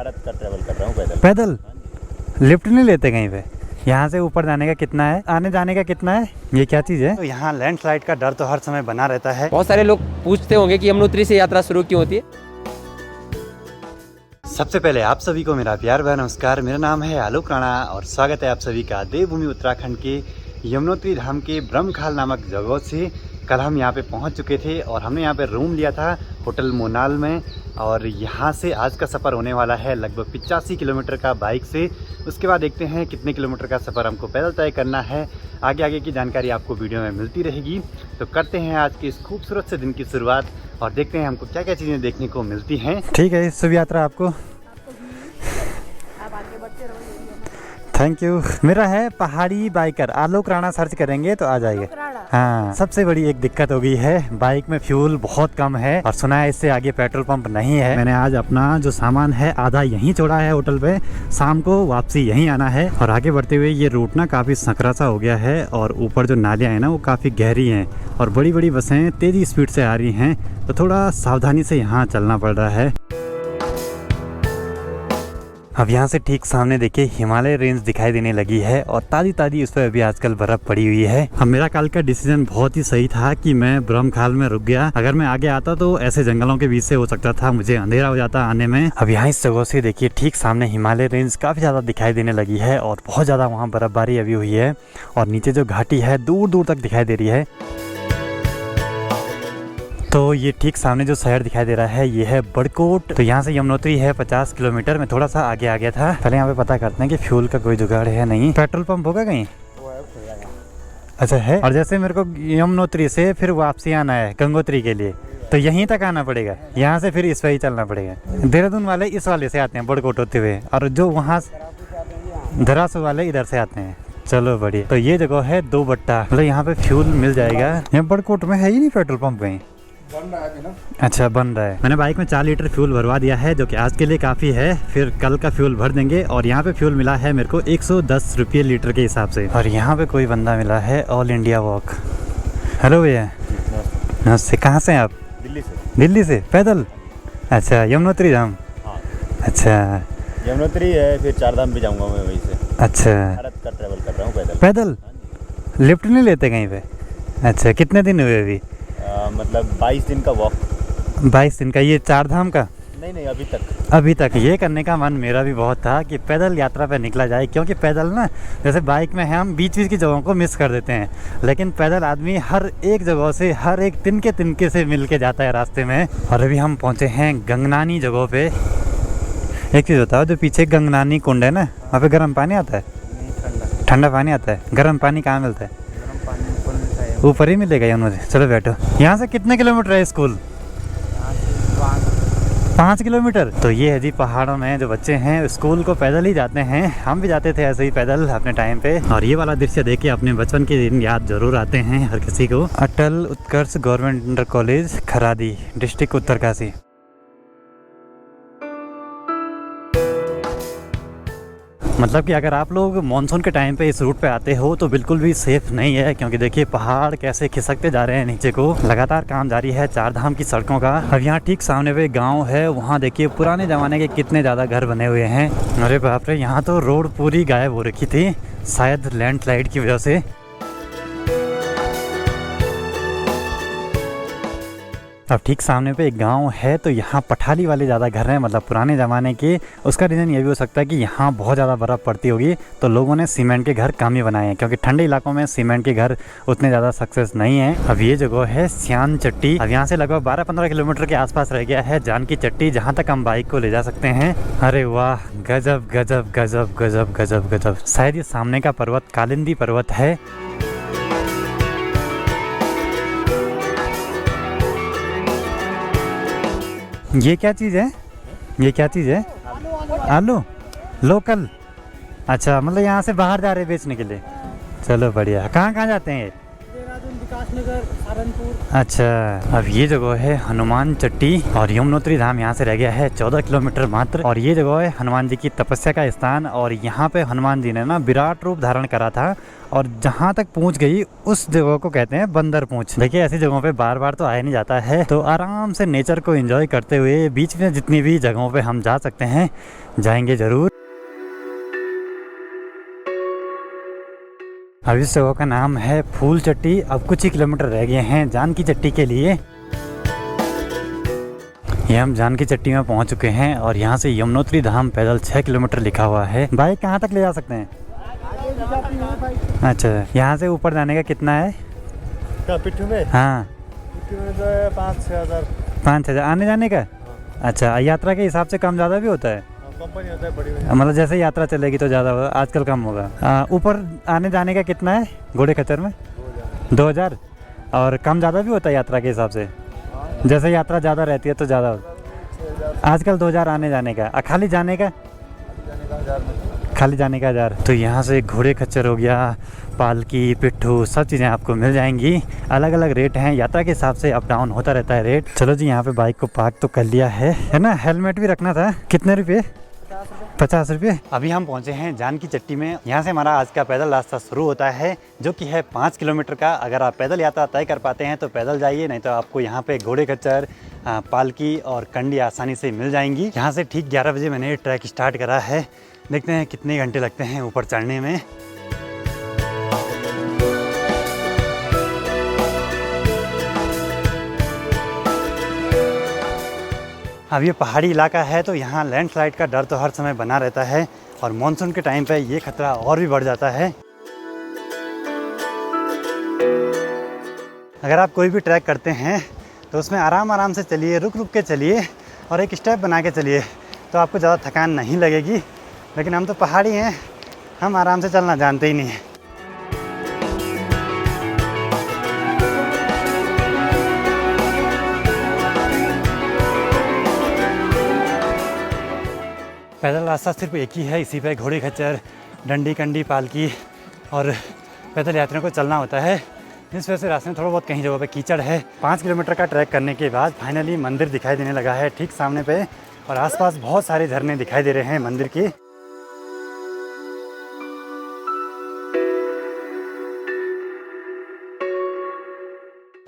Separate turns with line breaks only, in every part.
भारत का ट्रैवल कर रहा हूँ पैदल।
पैदल? लिफ्ट नहीं लेते कहीं पे? यहाँ से ऊपर जाने का कितना है, आने जाने का कितना है, ये क्या चीज़ है? तो यहाँ लैंडस्लाइड का डर तो हर समय बना रहता है।
बहुत सारे लोग पूछते होंगे कि यमुनोत्री से यात्रा शुरू क्यों होती है।
सबसे पहले आप सभी को मेरा प्यार भरा नमस्कार। मेरा नाम है आलोक राणा और स्वागत है आप सभी का देवभूमि उत्तराखंड के यमुनोत्री धाम के ब्रह्मखाल नामक जगह से। कल हम यहाँ पे पहुँच चुके थे और हमने यहाँ पे रूम लिया था होटल मोनाल में, और यहाँ से आज का सफ़र होने वाला है लगभग 85 किलोमीटर का बाइक से। उसके बाद देखते हैं कितने किलोमीटर का सफ़र हमको पैदल तय करना है। आगे की जानकारी आपको वीडियो में मिलती रहेगी। तो करते हैं आज के इस खूबसूरत से दिन की शुरुआत और देखते हैं हमको क्या क्या चीज़ें देखने को मिलती हैं। ठीक है, शुभ यात्रा आपको। Thank you. मेरा है पहाड़ी बाइकर आलोक राणा, सर्च करेंगे तो आ जाएगा। हाँ, सबसे बड़ी एक दिक्कत हो गई है, बाइक में फ्यूल बहुत कम है और सुना है इससे आगे पेट्रोल पंप नहीं है। मैंने आज अपना जो सामान है आधा यहीं छोड़ा है होटल पे, शाम को वापसी यहीं आना है। और आगे बढ़ते हुए ये रूट ना काफ़ी संकरा सा हो गया है और ऊपर जो नालियाँ हैं ना वो काफ़ी गहरी हैं और बड़ी बड़ी बसें तेज़ी स्पीड से आ रही हैं, तो थोड़ा सावधानी से यहाँ चलना पड़ रहा है। अब यहाँ से ठीक सामने देखिए हिमालय रेंज दिखाई देने लगी है और ताज़ी ताज़ी उस पर अभी आजकल बर्फ़ पड़ी हुई है। अब मेरा कल का डिसीजन बहुत ही सही था कि मैं ब्रह्मखाल में रुक गया। अगर मैं आगे आता तो ऐसे जंगलों के बीच से हो सकता था मुझे अंधेरा हो जाता आने में। अब यहाँ इस जगह से देखिए ठीक सामने हिमालय रेंज काफ़ी ज़्यादा दिखाई देने लगी है और बहुत ज़्यादा वहाँ बर्फ़बारी अभी हुई है और नीचे जो घाटी है दूर दूर तक दिखाई दे रही है। तो ये ठीक सामने जो शहर दिखाई दे रहा है ये है बड़कोट। तो यहाँ से यमुनोत्री है 50 किलोमीटर में, थोड़ा सा आगे आ गया था। पहले यहाँ पे पता करते हैं कि फ्यूल का कोई जुगाड़ है नहीं। पेट्रोल पंप होगा कहीं? अच्छा है। और जैसे मेरे को यमुनोत्री से फिर वापसी आना है गंगोत्री के लिए, तो यहीं तक आना पड़ेगा, यहाँ से फिर इस पर ही चलना पड़ेगा। देहरादून वाले इस वाले से आते हैं बड़कोट होते हुए और जो वहाँ धरासू वाले इधर से आते हैं। चलो बढ़िया। तो ये जगह है दो बट्टा, मतलब यहाँ पे फ्यूल मिल जाएगा। यहाँ बड़कोट में है ही नहीं पेट्रोल पंप कहीं।
बन रहा है ना?
अच्छा बन रहा है। मैंने बाइक में 4 लीटर फ्यूल भरवा दिया है जो कि आज के लिए काफ़ी है, फिर कल का फ्यूल भर देंगे। और यहाँ पे फ्यूल मिला है मेरे को 110 रुपये लीटर के हिसाब से। और यहाँ पे कोई बंदा मिला है ऑल इंडिया वॉक। हेलो भैया, नमस्ते। कहाँ से हैं आप?
दिल्ली से।
दिल्ली से पैदल? अच्छा, यमुनोत्री धाम?
हाँ।
अच्छा,
यमुनोत्री है, फिर चार धाम भी जाऊँगा मैं वहीं से।
अच्छा,
भारत का ट्रैवल कर रहा हूँ पैदल।
पैदल? लिफ्ट नहीं लेते कहीं पे? अच्छा, कितने दिन हुए अभी?
मतलब 22 दिन का वॉक।
22 दिन का? ये चार धाम का?
नहीं,
अभी तक ये करने का मन मेरा भी बहुत था कि पैदल यात्रा पे निकला जाए, क्योंकि पैदल ना जैसे बाइक में है हम बीच की जगहों को मिस कर देते हैं, लेकिन पैदल आदमी हर एक जगह से हर एक तिनके से मिल के जाता है रास्ते में। और अभी हम पहुँचे हैं गंगनानी जगह पे। एक चीज़ बताओ, जो पीछे गंगनानी कुंड है ना, वहाँ पे गर्म पानी आता है? ठंडा पानी आता है। गर्म पानी कहाँ मिलता है? ऊपर ही मिलेगा यहाँ मुझे। चलो बैठो। यहाँ से कितने किलोमीटर है स्कूल? 5 किलोमीटर। तो ये है जी पहाड़ों में जो बच्चे हैं स्कूल को पैदल ही जाते हैं। हम भी जाते थे ऐसे ही पैदल अपने टाइम पे। और ये वाला दृश्य देख के अपने बचपन के दिन याद जरूर आते हैं हर किसी को। Atal Utkarsh government inter college Kharadi, district Uttarkashi. मतलब कि अगर आप लोग मानसून के टाइम पे इस रूट पे आते हो तो बिल्कुल भी सेफ नहीं है, क्योंकि देखिए पहाड़ कैसे खिसकते जा रहे हैं नीचे को। लगातार काम जारी है चार धाम की सड़कों का। अब यहाँ ठीक सामने पे गांव है, वहाँ देखिए पुराने ज़माने के कितने ज़्यादा घर बने हुए हैं। अरे बाप रे, यहाँ तो रोड पूरी गायब हो रखी थी, शायद लैंडस्लाइड की वजह से। अब ठीक सामने पे एक गांव है, तो यहाँ पठाली वाले ज़्यादा घर हैं, मतलब पुराने ज़माने के। उसका रीज़न ये भी हो सकता है कि यहाँ बहुत ज़्यादा बर्फ़ पड़ती होगी, तो लोगों ने सीमेंट के घर कम ही बनाए हैं, क्योंकि ठंडे इलाकों में सीमेंट के घर उतने ज़्यादा सक्सेस नहीं है। अब ये जगह है सियान चट्टी। अब यहाँ से लगभग 12-15 किलोमीटर के आसपास रह गया है जान की चट्टी, जहाँ तक हम बाइक को ले जा सकते हैं। अरे वाह, गजब गजब गजब गजब गजब गजब। शायद ये सामने का पर्वत कालिंदी पर्वत है। ये क्या चीज़ है? ये क्या चीज़ है? आलू लोकल? अच्छा, मतलब यहाँ से बाहर जा रहे हैं बेचने के लिए। चलो बढ़िया। कहाँ जाते हैं ये?
देहरादून विकास विलासनगर, सहारनपुर।
अच्छा, अब ये जगह है हनुमान चट्टी और यमुनोत्री धाम यहाँ से रह गया है 14 किलोमीटर मात्र। और ये जगह है हनुमान जी की तपस्या का स्थान। और यहाँ पे हनुमान जी ने ना विराट रूप धारण करा था और जहाँ तक पूंछ गई उस जगह को कहते हैं बंदर पूंछ। देखिए ऐसी जगहों पे बार बार तो आया नहीं जाता है, तो आराम से नेचर को एंजॉय करते हुए बीच में जितनी भी जगहों पे हम जा सकते हैं जाएंगे जरूर। अब इस जगह का नाम है फूल चट्टी। अब कुछ ही किलोमीटर रह गए हैं जानकी चट्टी के लिए। ये हम जानकी चट्टी में पहुंच चुके हैं और यहाँ से यमुनोत्री धाम पैदल 6 किलोमीटर लिखा हुआ है। बाइक कहाँ तक ले जा सकते हैं? अच्छा, यहाँ से ऊपर जाने का कितना है?
पिट्ठू में?
हाँ,
पिट्ठू में तो है 5-6 हज़ार।
5,000 आने जाने का? अच्छा, यात्रा के हिसाब से कम ज़्यादा भी होता है?
कंपनी होता है बड़ी।
मतलब जैसे यात्रा चलेगी तो ज़्यादा होगा, आजकल कम होगा। ऊपर आने जाने का कितना है घोड़े खच्चर में? 2,000। और कम ज़्यादा भी होता है यात्रा के हिसाब से? जैसे यात्रा ज़्यादा रहती है तो ज़्यादा होता। आजकल 2,000 आने जाने का। खाली जाने का? खाली जाने का 1,000। तो यहाँ से घोड़े खच्चर हो गया, पालकी, पिट्ठू, सब चीज़ें आपको मिल जाएंगी। अलग अलग रेट हैं, यात्रा के हिसाब से अप डाउन होता रहता है रेट। चलो जी, यहाँ पे बाइक को पार्क तो कर लिया है ना? हेलमेट भी रखना था। कितने रुपये? 50 रुपये। अभी हम पहुँचे हैं जानकी चट्टी में। यहाँ से हमारा आज का पैदल रास्ता शुरू होता है जो कि है 5 किलोमीटर का। अगर आप पैदल यात्रा तय कर पाते हैं तो पैदल जाइए, नहीं तो आपको यहाँ पे घोड़े खच्चर, पालकी और कंडी आसानी से मिल जाएंगी। यहाँ से ठीक 11 बजे मैंने ट्रैक स्टार्ट करा है। देखते हैं कितने घंटे लगते हैं ऊपर चढ़ने में। अब ये पहाड़ी इलाका है तो यहाँ लैंडस्लाइड का डर तो हर समय बना रहता है और मानसून के टाइम पे ये खतरा और भी बढ़ जाता है। अगर आप कोई भी ट्रैक करते हैं तो उसमें आराम आराम से चलिए, रुक रुक के चलिए और एक स्टेप बना के चलिए, तो आपको ज़्यादा थकान नहीं लगेगी। लेकिन हम तो पहाड़ी हैं, हम आराम से चलना जानते ही नहीं हैं। पैदल रास्ता सिर्फ एक ही है, इसी पे घोड़े खच्चर, डंडी, कंडी, पालकी और पैदल यात्रियों को चलना होता है। इस वजह से रास्ते में थोड़ा बहुत कहीं जगह पे कीचड़ है। 5 किलोमीटर का ट्रैक करने के बाद फाइनली मंदिर दिखाई देने लगा है ठीक सामने पे और आसपास बहुत सारे झरने दिखाई दे रहे हैं मंदिर के।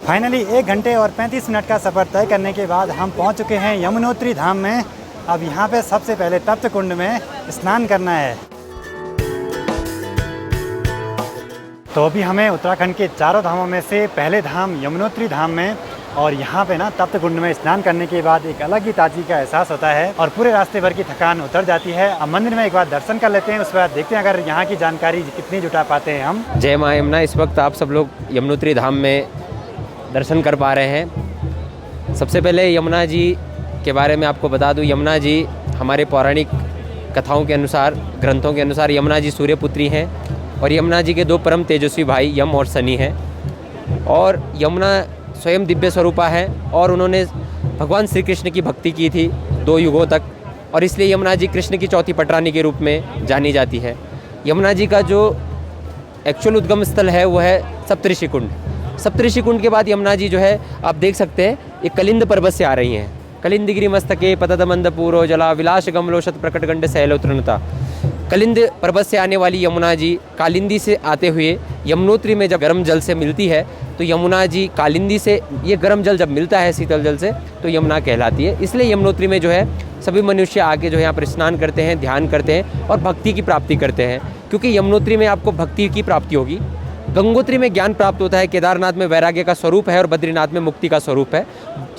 फाइनली 1 घंटे और 35 मिनट का सफ़र तय करने के बाद हम पहुंच चुके हैं यमुनोत्री धाम में। अब यहाँ पे सबसे पहले तप्त कुंड में स्नान करना है। तो अभी हमें उत्तराखंड के 4 धामों में से पहले धाम यमुनोत्री धाम में और यहाँ पे ना तप्त कुंड में स्नान करने के बाद एक अलग ही ताजगी का एहसास होता है और पूरे रास्ते भर की थकान उतर जाती है। अब मंदिर में एक बार दर्शन कर लेते हैं, उसके बाद देखते हैं अगर यहाँ की जानकारी कितनी जुटा पाते हैं हम।
जय माँ यमुना। इस वक्त आप सब लोग यमुनोत्री धाम में दर्शन कर पा रहे हैं। सबसे पहले यमुना जी के बारे में आपको बता दूं, यमुना जी हमारे पौराणिक कथाओं के अनुसार, ग्रंथों के अनुसार यमुना जी सूर्यपुत्री हैं और यमुना जी के 2 परम तेजस्वी भाई यम और शनि हैं। और यमुना स्वयं दिव्य स्वरूपा है और उन्होंने भगवान श्री कृष्ण की भक्ति की थी 2 युगों तक और इसलिए यमुना जी कृष्ण की चौथी पटरानी के रूप में जानी जाती है। यमुना जी का जो एक्चुअल उद्गम स्थल है वो है सप्तऋषि कुंड। सप्तऋषि कुंड के बाद यमुना जी जो है आप देख सकते हैं ये कलिंद पर्वत से आ रही हैं। कलिंदगिरी मस्तके पतद मंद पूरो जला विलास गमलो शत प्रकट गंड शैलोत्रणता। कलिंद पर्वत से आने वाली यमुना जी कालिंदी से आते हुए यमुनोत्री में जब गर्म जल से मिलती है तो यमुना जी कालिंदी से, ये गर्म जल जब मिलता है शीतल जल से तो यमुना कहलाती है। इसलिए यमुनोत्री में जो है सभी मनुष्य आके जो है यहाँ पर स्नान करते हैं, ध्यान करते हैं और भक्ति की प्राप्ति करते हैं, क्योंकि यमुनोत्री में आपको भक्ति की प्राप्ति होगी, गंगोत्री में ज्ञान प्राप्त होता है, केदारनाथ में वैराग्य का स्वरूप है और बद्रीनाथ में मुक्ति का स्वरूप है।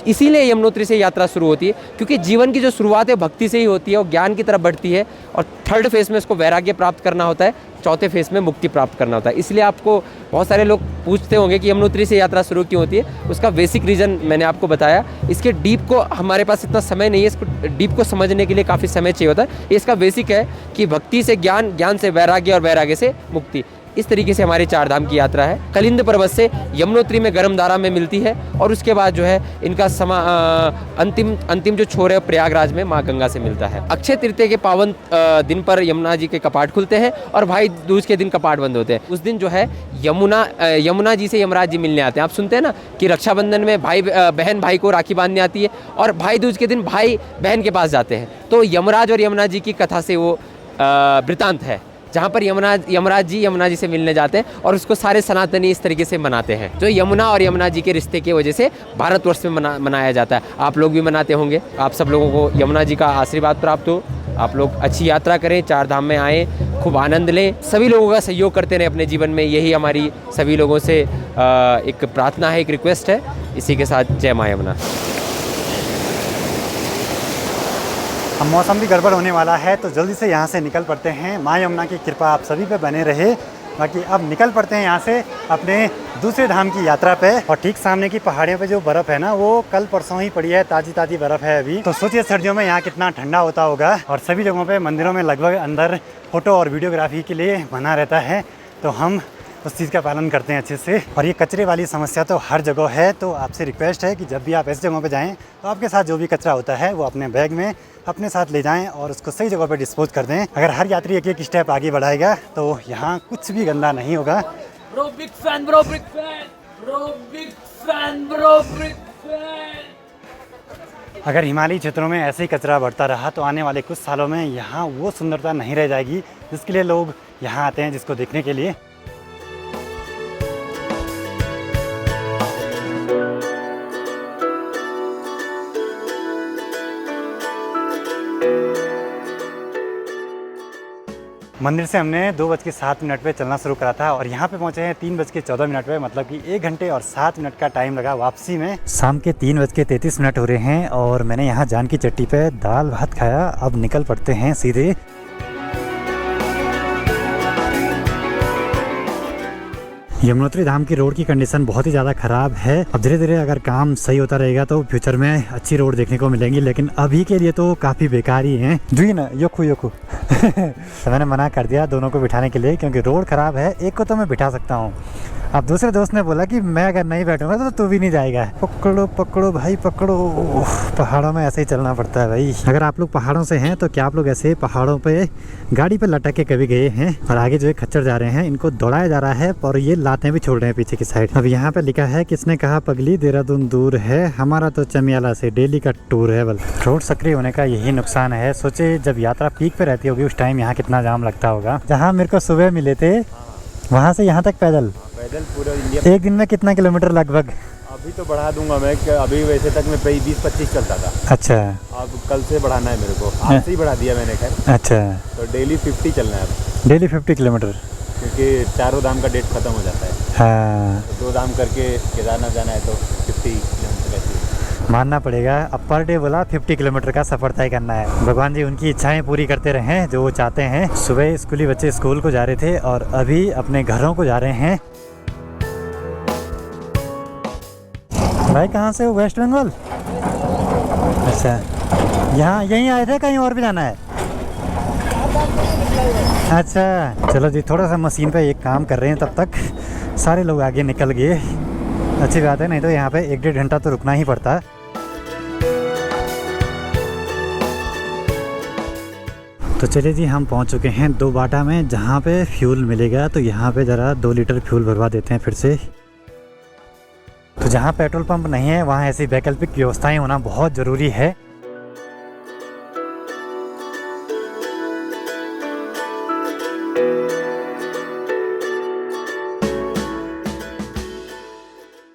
इसीलिए यमुनोत्री से यात्रा शुरू होती है, क्योंकि जीवन की जो शुरुआत है भक्ति से ही होती है और ज्ञान की तरफ बढ़ती है और 3rd फेज में इसको वैराग्य प्राप्त करना होता है, 4थे फेज में मुक्ति प्राप्त करना होता है। इसलिए आपको बहुत सारे लोग पूछते होंगे कि यमुनोत्री से यात्रा शुरू क्यों होती है। उसका बेसिक रीज़न मैंने आपको बताया। इसके डीप को हमारे पास इतना समय नहीं है, इसको डीप को समझने के लिए काफ़ी समय चाहिए होता है। इसका बेसिक है कि भक्ति से ज्ञान, ज्ञान से वैराग्य और वैराग्य से मुक्ति। इस तरीके से हमारी चार धाम की यात्रा है। कलिंद पर्वत से यमुनोत्री में गर्मधारा में मिलती है और उसके बाद जो है इनका अंतिम जो छोर है प्रयागराज में माँ गंगा से मिलता है। अक्षय तृतीया के पावन दिन पर यमुना जी के कपाट खुलते हैं और भाई दूज के दिन कपाट बंद होते हैं। उस दिन जो है यमुना जी से यमराज जी मिलने आते हैं। आप सुनते हैं ना कि रक्षाबंधन में बहन भाई को राखी बांधने आती है और भाई दूज के दिन भाई बहन के पास जाते हैं। तो यमराज और यमुना जी की कथा से वो वृतांत है, जहाँ पर यमराज जी यमुना जी से मिलने जाते हैं और उसको सारे सनातनी इस तरीके से मनाते हैं। जो यमुना और यमुना जी के रिश्ते की वजह से भारतवर्ष में मनाया जाता है। आप लोग भी मनाते होंगे। आप सब लोगों को यमुना जी का आशीर्वाद प्राप्त हो, आप लोग अच्छी यात्रा करें, चार धाम में आएँ, खूब आनंद लें, सभी लोगों का सहयोग करते रहें अपने जीवन में। यही हमारी सभी लोगों से एक प्रार्थना है, एक रिक्वेस्ट है। इसी के साथ जय माँ यमुना।
अब मौसम भी गड़बड़ होने वाला है तो जल्दी से यहाँ से निकल पड़ते हैं। माँ यमुना की कृपा आप सभी पे बने रहे। बाकी अब निकल पड़ते हैं यहाँ से अपने दूसरे धाम की यात्रा पे। और ठीक सामने की पहाड़ियों पे जो बर्फ़ है ना, वो कल परसों ही पड़ी है, ताज़ी ताज़ी बर्फ़ है अभी। तो सोचिए सर्दियों में यहाँ कितना ठंडा होता होगा। और सभी जगहों पे मंदिरों में लगभग अंदर फ़ोटो और वीडियोग्राफी के लिए मना रहता है, तो हम उस चीज़ का पालन करते हैं अच्छे से। और ये कचरे वाली समस्या तो हर जगह है, तो आपसे रिक्वेस्ट है कि जब भी आप ऐसी जगहों पे जाएं तो आपके साथ जो भी कचरा होता है वो अपने बैग में अपने साथ ले जाएं और उसको सही जगह पे डिस्पोज कर दें। अगर हर यात्री एक एक स्टेप आगे बढ़ाएगा तो यहाँ कुछ भी गंदा नहीं होगा।
Bro, big fan, bro, big fan. Bro, big fan, bro, big fan.
अगर हिमालयी क्षेत्रों में ऐसे ही कचरा बढ़ता रहा तो आने वाले कुछ सालों में यहाँ वो सुंदरता नहीं रह जाएगी जिसके लिए लोग यहाँ आते हैं, जिसको देखने के लिए। मंदिर से हमने 2:07 पे चलना शुरू करा था और यहाँ पे पहुँचे हैं 3:14 पे, मतलब कि 1 घंटे और 7 मिनट का टाइम लगा वापसी में। शाम के 3:33 हो रहे हैं और मैंने यहाँ जान की चट्टी पे दाल भात खाया। अब निकल पड़ते हैं सीधे। यमुनोत्री धाम की रोड की कंडीशन बहुत ही ज़्यादा ख़राब है। अब धीरे धीरे अगर काम सही होता रहेगा तो फ्यूचर में अच्छी रोड देखने को मिलेंगी, लेकिन अभी के लिए तो काफ़ी बेकार ही हैं। जी ना, योखू तो मैंने मना कर दिया दोनों को बिठाने के लिए, क्योंकि रोड ख़राब है। एक को तो मैं बिठा सकता हूँ। अब दूसरे दोस्त ने बोला कि मैं अगर नहीं बैठूंगा तो तू भी नहीं जाएगा। पकड़ो पकड़ो भाई पकड़ो। पहाड़ों में ऐसे ही चलना पड़ता है भाई। अगर आप लोग पहाड़ों से हैं तो क्या आप लोग ऐसे पहाड़ों पे गाड़ी पे लटक के कभी गए हैं? और आगे जो है खच्चर जा रहे हैं, इनको दौड़ाया जा रहा है और ये लातें भी छोड़ रहे हैं पीछे की साइड। अब यहाँ पे लिखा है, किसने कहा पगली देहरादून दूर है, हमारा तो चमियाला से डेली का टूर है। बल रोड सक्रिय होने का यही नुकसान है। सोचे जब यात्रा पीक पे रहती होगी उस टाइम यहाँ कितना जाम लगता होगा। जहाँ मेरे को सुबह मिले थे वहाँ से यहाँ तक पैदल
पूरा इंडिया।
एक दिन में कितना किलोमीटर लगभग?
अभी तो बढ़ा दूंगा मैं, अभी वैसे तक मैं 20-25 चलता था।
अच्छा,
अब कल से बढ़ाना है मेरे को, आज से ही बढ़ा दिया मैंने। खैर
अच्छा, तो
डेली 50 चलना है अब।
डेली 50 किलोमीटर,
क्योंकि चारों धाम का डेट खत्म हो जाता है।
हाँ,
तो 2 धाम करके केदारनाथ जाना है तो 50 किलोमीटर का
मानना पड़ेगा। अब पर डे बोला 50 किलोमीटर का सफ़र तय करना है। भगवान जी उनकी इच्छाएं पूरी करते रहें जो वो चाहते हैं। सुबह स्कूली बच्चे स्कूल को जा रहे थे और अभी अपने घरों को जा रहे हैं। भाई कहाँ से हो? वेस्ट बंगाल? अच्छा, यहाँ यहीं आए थे, कहीं और भी जाना है? अच्छा चलो जी, थोड़ा सा मशीन पे एक काम कर रहे हैं, तब तक सारे लोग आगे निकल गए। अच्छी बात है, नहीं तो यहाँ पे 1-1.5 घंटा तो रुकना ही पड़ता। तो चलिए जी, हम पहुँच चुके हैं 2 बाटा में, जहाँ पे फ्यूल मिलेगा। तो यहाँ पे ज़रा 2 लीटर फ्यूल भरवा देते हैं फिर से। तो जहाँ पेट्रोल पंप नहीं है वहाँ ऐसी वैकल्पिक व्यवस्थाएं होना बहुत ज़रूरी है।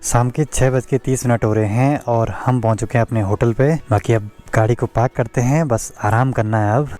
शाम के 6:30 हो रहे हैं और हम पहुँच चुके हैं अपने होटल पे। बाकी अब गाड़ी को पार्क करते हैं, बस आराम करना है अब।